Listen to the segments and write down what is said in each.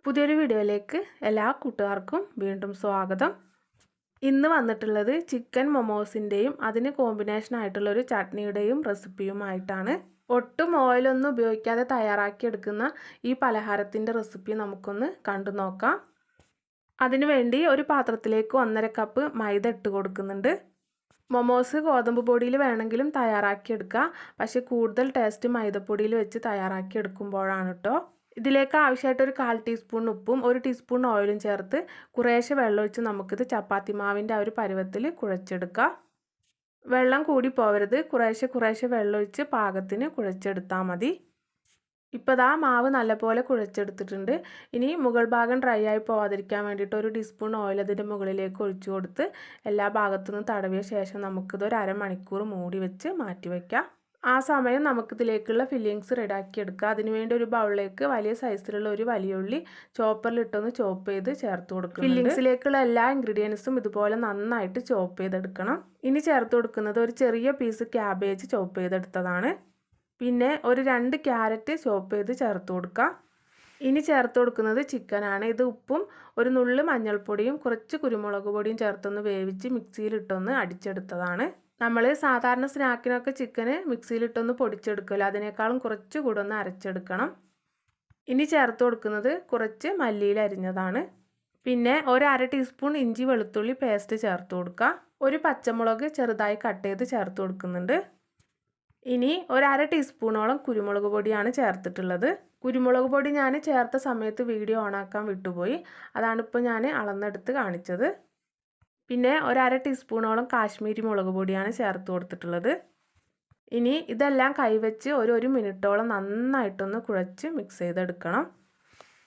പുതിയൊരു വീഡിയോയിലേക്ക് എല്ലാ കൂട്ടുകാർക്കും വീണ്ടും സ്വാഗതം. ഇന്ന് വന്നിട്ടുള്ളത് ചിക്കൻ മൊമോസിൻ്റെയും അതിന് കോമ്പിനേഷൻ ആയിട്ടുള്ള ഒരു ചട്നിയുടെയും റെസിപ്പിയുമായിട്ടാണ്. ഒട്ടും ഓയിലൊന്നും ഉപയോഗിക്കാതെ തയ്യാറാക്കിയെടുക്കുന്ന ഈ പലഹാരത്തിൻ്റെ റെസിപ്പി നമുക്കൊന്ന് കണ്ടു നോക്കാം. അതിനുവേണ്ടി ഒരു പാത്രത്തിലേക്ക് 1.5 കപ്പ് മൈദ ഇട്ട് കൊടുക്കുന്നുണ്ട്. മൊമോസ് ഗോതമ്പ് പൊടിയിൽ വേണമെങ്കിലും തയ്യാറാക്കിയെടുക്കുക, പക്ഷേ കൂടുതൽ ടേസ്റ്റ് മൈദപ്പൊടിയിൽ വെച്ച് തയ്യാറാക്കിയെടുക്കുമ്പോഴാണ് കേട്ടോ. ഇതിലേക്ക് ആവശ്യമായിട്ട് ഒരു 1/4 ടീസ്പൂൺ ഉപ്പും 1 ടീസ്പൂൺ ഓയിലും ചേർത്ത് കുറേശ്ശെ വെള്ളമൊഴിച്ച് നമുക്കിത് ചപ്പാത്തി മാവിൻ്റെ ആ ഒരു പരുവത്തിൽ കുഴച്ചെടുക്കാം. വെള്ളം കൂടി പോവരുത്, കുറേശ്ശെ വെള്ളമൊഴിച്ച് പാകത്തിന് കുഴച്ചെടുത്താൽ മതി. ഇപ്പോൾ ദാ മാവ് നല്ലപോലെ കുഴച്ചെടുത്തിട്ടുണ്ട്. ഇനി മുകൾ ഭാഗം ഡ്രൈ ആയി പോവാതിരിക്കാൻ വേണ്ടിയിട്ട് 1 ടീസ്പൂൺ ഓയിൽ അതിൻ്റെ മുകളിലേക്ക് ഒഴിച്ചു കൊടുത്ത് എല്ലാ ഭാഗത്തുനിന്നും തടവിയ ശേഷം നമുക്കിത് ഒരു അരമണിക്കൂർ മൂടി വെച്ച് മാറ്റി വയ്ക്കാം. ആ സമയം നമുക്കിതിലേക്കുള്ള ഫില്ലിങ്സ് റെഡിയാക്കി എടുക്കുക. അതിനുവേണ്ടി ഒരു ബൗളിലേക്ക് വലിയ സൈസിലുള്ള ഒരു വലിയ ഉള്ളി ചോപ്പറിലിട്ടൊന്ന് ചോപ്പ് ചെയ്ത് ചേർത്ത് കൊടുക്കുക. ഫില്ലിങ്സിലേക്കുള്ള എല്ലാ ഇൻഗ്രീഡിയൻസും ഇതുപോലെ നന്നായിട്ട് ചോപ്പ് ചെയ്തെടുക്കണം. ഇനി ചേർത്ത് കൊടുക്കുന്നത് ഒരു ചെറിയ പീസ് ക്യാബേജ് ചോപ്പ് ചെയ്തെടുത്തതാണ്. പിന്നെ ഒരു 2 ക്യാരറ്റ് ചോപ്പ് ചെയ്ത് ചേർത്ത് കൊടുക്കുക. ഇനി ചേർത്ത് കൊടുക്കുന്നത് ചിക്കനാണ്. ഇത് ഉപ്പും ഒരു നുള്ള് മഞ്ഞൾപ്പൊടിയും കുറച്ച് കുരുമുളക് പൊടിയും ചേർത്തൊന്ന് വേവിച്ച് മിക്സിയിലിട്ടൊന്ന് അടിച്ചെടുത്തതാണ്. നമ്മൾ സാധാരണ സ്നാക്കിനൊക്കെ ചിക്കന് മിക്സിയിലിട്ടൊന്ന് പൊടിച്ചെടുക്കുമല്ലോ, അതിനേക്കാളും കുറച്ച് കൂടെ ഒന്ന് അരച്ചെടുക്കണം. ഇനി ചേർത്ത് കൊടുക്കുന്നത് കുറച്ച് മല്ലിയില അരിഞ്ഞതാണ്. പിന്നെ ഒരു 1/2 ടീസ്പൂൺ ഇഞ്ചി വെളുത്തുള്ളി പേസ്റ്റ് ചേർത്ത് കൊടുക്കുക. ഒരു പച്ചമുളക് ചെറുതായി കട്ട് ചെയ്ത് ചേർത്ത് കൊടുക്കുന്നുണ്ട്. ഇനി ഒരു 1/2 ടീസ്പൂണോളം കുരുമുളക് പൊടിയാണ് ചേർത്തിട്ടുള്ളത്. കുരുമുളക് പൊടി ഞാൻ ചേർത്ത സമയത്ത് വീഡിയോ ഓണാക്കാൻ വിട്ടുപോയി, അതാണിപ്പോൾ ഞാൻ അളന്നെടുത്ത് കാണിച്ചത്. പിന്നെ ഒരു 1/2 ടീസ്പൂണോളം കാശ്മീരി മുളക് പൊടിയാണ് ചേർത്ത് കൊടുത്തിട്ടുള്ളത്. ഇനി ഇതെല്ലാം കൈവച്ച് ഒരു മിനിറ്റോളം നന്നായിട്ടൊന്ന് കുഴച്ച് മിക്സ് ചെയ്തെടുക്കണം.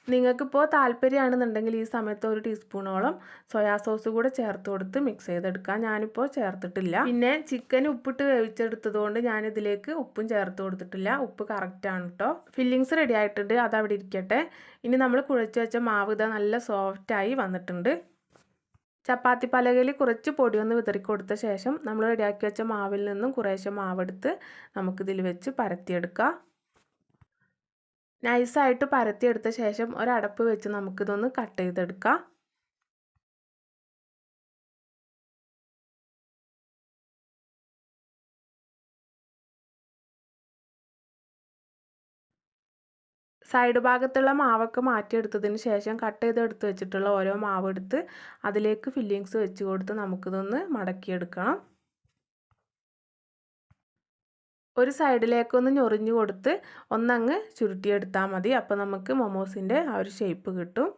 നിങ്ങൾക്കിപ്പോൾ താല്പര്യമാണെന്നുണ്ടെങ്കിൽ ഈ സമയത്ത് 1 ടീസ്പൂണോളം സോയാ സോസ് കൂടെ ചേർത്ത് കൊടുത്ത് മിക്സ് ചെയ്തെടുക്കാം. ഞാനിപ്പോൾ ചേർത്തിട്ടില്ല. പിന്നെ ചിക്കൻ ഉപ്പിട്ട് വേവിച്ചെടുത്തതുകൊണ്ട് ഞാനിതിലേക്ക് ഉപ്പും ചേർത്ത് കൊടുത്തിട്ടില്ല. ഉപ്പ് കറക്റ്റാണ് കേട്ടോ. ഫില്ലിങ്സ് റെഡി ആയിട്ടുണ്ട്, അതവിടെ ഇരിക്കട്ടെ. ഇനി നമ്മൾ കുഴച്ച് വെച്ച മാവ് ഇതാ നല്ല സോഫ്റ്റായി വന്നിട്ടുണ്ട്. ചപ്പാത്തി പലകയിൽ കുറച്ച് പൊടിയൊന്ന് വിതറി കൊടുത്ത ശേഷം നമ്മൾ റെഡിയാക്കി വെച്ച മാവിൽ നിന്നും കുറേശ്ശെ മാവെടുത്ത് നമുക്കിതിൽ വെച്ച് പരത്തിയെടുക്കാം. നൈസായിട്ട് പരത്തിയെടുത്ത ശേഷം ഒരടപ്പ് വെച്ച് നമുക്കിതൊന്ന് കട്ട് ചെയ്തെടുക്കാം. സൈഡ് ഭാഗത്തുള്ള മാവൊക്കെ മാറ്റിയെടുത്തതിന് ശേഷം കട്ട് ചെയ്തെടുത്ത് വെച്ചിട്ടുള്ള ഓരോ മാവ് എടുത്ത് അതിലേക്ക് ഫില്ലിങ്സ് വെച്ച് കൊടുത്ത് നമുക്കിതൊന്ന് മടക്കിയെടുക്കണം. ഒരു സൈഡിലേക്കൊന്ന് ഞൊറിഞ്ഞു കൊടുത്ത് ഒന്നങ്ങ് ചുരുട്ടിയെടുത്താൽ മതി. അപ്പോൾ നമുക്ക് മൊമോസിൻ്റെ ആ ഒരു ഷേപ്പ് കിട്ടും.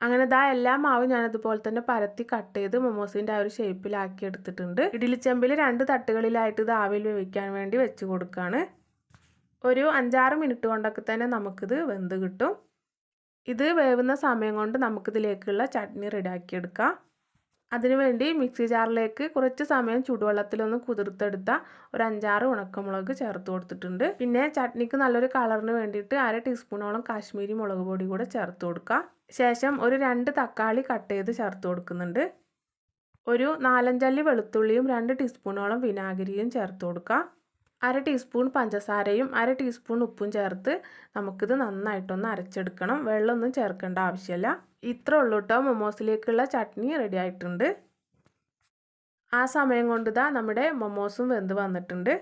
അങ്ങനെ ദാ എല്ലാ മാവും ഞാനതുപോലെ തന്നെ പരത്തി കട്ട് ചെയ്ത് മൊമോസിൻ്റെ ആ ഒരു ഷേപ്പിലാക്കി എടുത്തിട്ടുണ്ട്. ഇഡ്ഡലിച്ചെമ്പിൽ 2 തട്ടുകളിലായിട്ട് ഇത് ആവിയിൽ വേവിക്കാൻ വേണ്ടി വെച്ച് കൊടുക്കുകയാണ്. ഒരു 5-6 മിനിറ്റ് കൊണ്ടൊക്കെ തന്നെ നമുക്കിത് വെന്ത് കിട്ടും. ഇത് വേവുന്ന സമയം കൊണ്ട് നമുക്കിതിലേക്കുള്ള ചട്നി റെഡിയാക്കിയെടുക്കാം. അതിനുവേണ്ടി മിക്സി ജാറിലേക്ക് കുറച്ച് സമയം ചൂടുവെള്ളത്തിലൊന്ന് കുതിർത്തെടുത്ത ഒരു 5-6 ഉണക്കമുളക് ചേർത്ത് കൊടുത്തിട്ടുണ്ട്. പിന്നെ ചട്നിക്ക് നല്ലൊരു കളറിന് വേണ്ടിയിട്ട് 1/2 ടീസ്പൂണോളം കാശ്മീരി മുളക് പൊടി കൂടെ ചേർത്ത് കൊടുക്കുക. ശേഷം ഒരു 2 തക്കാളി കട്ട് ചെയ്ത് ചേർത്ത് കൊടുക്കുന്നുണ്ട്. ഒരു 4-5 അല്ലി വെളുത്തുള്ളിയും 2 ടീസ്പൂണോളം വിനാഗിരിയും ചേർത്ത് കൊടുക്കുക. 1/2 ടീസ്പൂൺ പഞ്ചസാരയും 1/2 ടീസ്പൂൺ ഉപ്പും ചേർത്ത് നമുക്കിത് നന്നായിട്ടൊന്ന് അരച്ചെടുക്കണം. വെള്ളമൊന്നും ചേർക്കേണ്ട ആവശ്യമില്ല. ഇത്ര ഉള്ളൂ കേട്ടോ. മൊമോസിലേക്കുള്ള ചട്നി റെഡി ആയിട്ടുണ്ട്. ആ സമയം കൊണ്ട് ഇതാ നമ്മുടെ മൊമോസും വെന്ത് വന്നിട്ടുണ്ട്.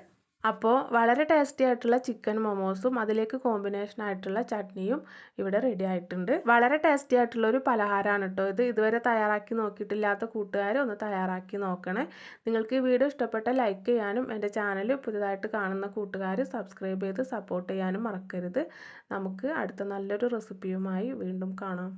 അപ്പോൾ വളരെ ടേസ്റ്റി ആയിട്ടുള്ള ചിക്കൻ മൊമോസും അതിലേക്ക് കോമ്പിനേഷൻ ആയിട്ടുള്ള ചട്നിയും ഇവിടെ റെഡി ആയിട്ടുണ്ട്. വളരെ ടേസ്റ്റി ആയിട്ടുള്ളൊരു പലഹാരമാണ് കേട്ടോ ഇത്. ഇതുവരെ തയ്യാറാക്കി നോക്കിയിട്ടില്ലാത്ത കൂട്ടുകാർ ഒന്ന് തയ്യാറാക്കി നോക്കണേ. നിങ്ങൾക്ക് ഈ വീഡിയോ ഇഷ്ടപ്പെട്ട ലൈക്ക് ചെയ്യാനും എൻ്റെ ചാനൽ പുതുതായിട്ട് കാണുന്ന കൂട്ടുകാർ സബ്സ്ക്രൈബ് ചെയ്ത് സപ്പോർട്ട് ചെയ്യാനും മറക്കരുത്. നമുക്ക് അടുത്ത നല്ലൊരു റെസിപ്പിയുമായി വീണ്ടും കാണാം.